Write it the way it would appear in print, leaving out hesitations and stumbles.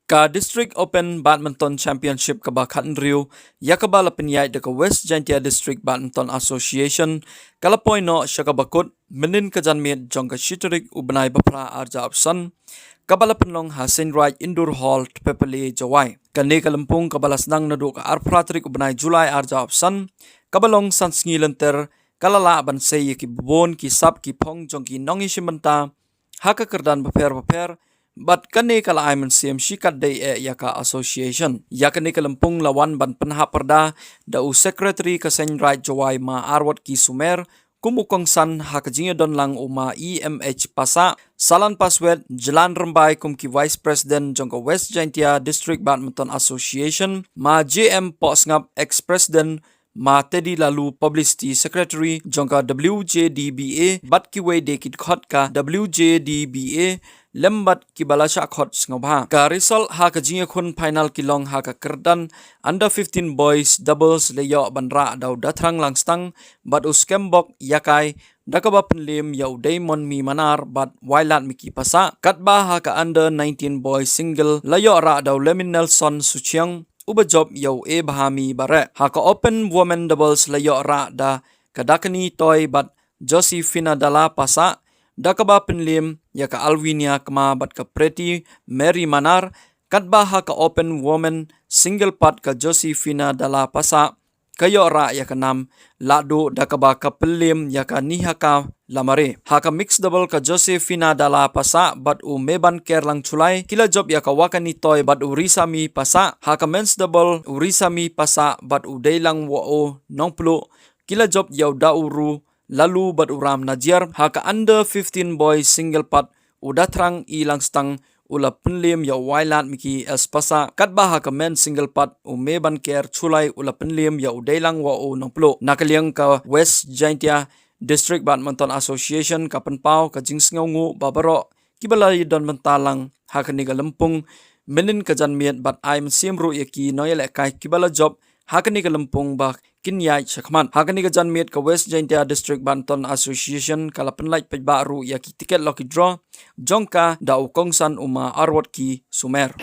Ka District Open Badminton Championship ka Bakhan Riu, yakaba lapinyay da ka West Jaintia District Badminton Association, kalapoy no siya kabakot, menin ka janmit jong ka shiterik ubanay bapra arja opsan, kabalapanlong Hasin Right Indoor Hall tepepeli jawai. Kani kalampung kabalas nang nadu ka arpratrik ubanay July arja opsan, kabalong sansngilenter, kalala bansay ki bubon ki sap ki pong jong ki nongi shimanta, haka kerdan paper, but kani kala ayman CMC kat day yaka association. Yakani kalampung lawan ban penhaperda da u secretary kasen right jawai ma arwat ki sumer kumukong san hakajinga don lang uma EMH pasa salan paswet jalan rembay kum ki vice president jongka West Jaintia District Badminton Association ma JM Posngap ex president ma Teddy Lalu publicity secretary jongka WJDBA bat ki way dekit khot ka WJDBA lembat ki balasha khot ngobha ka result ha ka jinga khun final kilong ha ka kerdan under 15 boys doubles leyo banra daw datrang langstang bat uskembok yakai dakaba penlim yau daimon mi manar bat wailat miki pasa katba ha ka under 19 boys single leyo ra daw lemin Nelson Suchiang ubajob yau bahami bare ha ka open women doubles leyo ra da kadakani toy bat Josephina Dala pasa dakaba penlim ya ka Alvinia kama bat ka Pretty Mary Manar katba ha ka open woman single part ka Josephina Dala pasa kayo ra ya ka nam lado dakaba ka pelim ya ka nihaka lamare ha ka mixed double ka Josephina Dala pasa bat u meban kerlang chulai kila job ya ka wakani toy bat u risami pasa ha ka men's double u risami pasa bat u daylang wo nongplo kila job yaw dauru lalu bat uram najiar haka under 15 boys single part udatrang ilang stang ula penlim ya wailat miki espasa katba haka men single part umeban care chulai ula penlim ya udailang wa o nongplo nakaliang ka West Jaintia District Badminton Association ka penpau ka jingsngaungu babaro kibalay don mentalang haka niga lempung menin ka janmiet bat aim simru yaki noyele kai kibala job hakani ka lempung ba kinyai sakman hakani ka janmiet ka West Jaintia District Badminton Association kala penlait pejbaru ya ki tiket lucky draw jongka da ukongsan uma arwat ki sumer.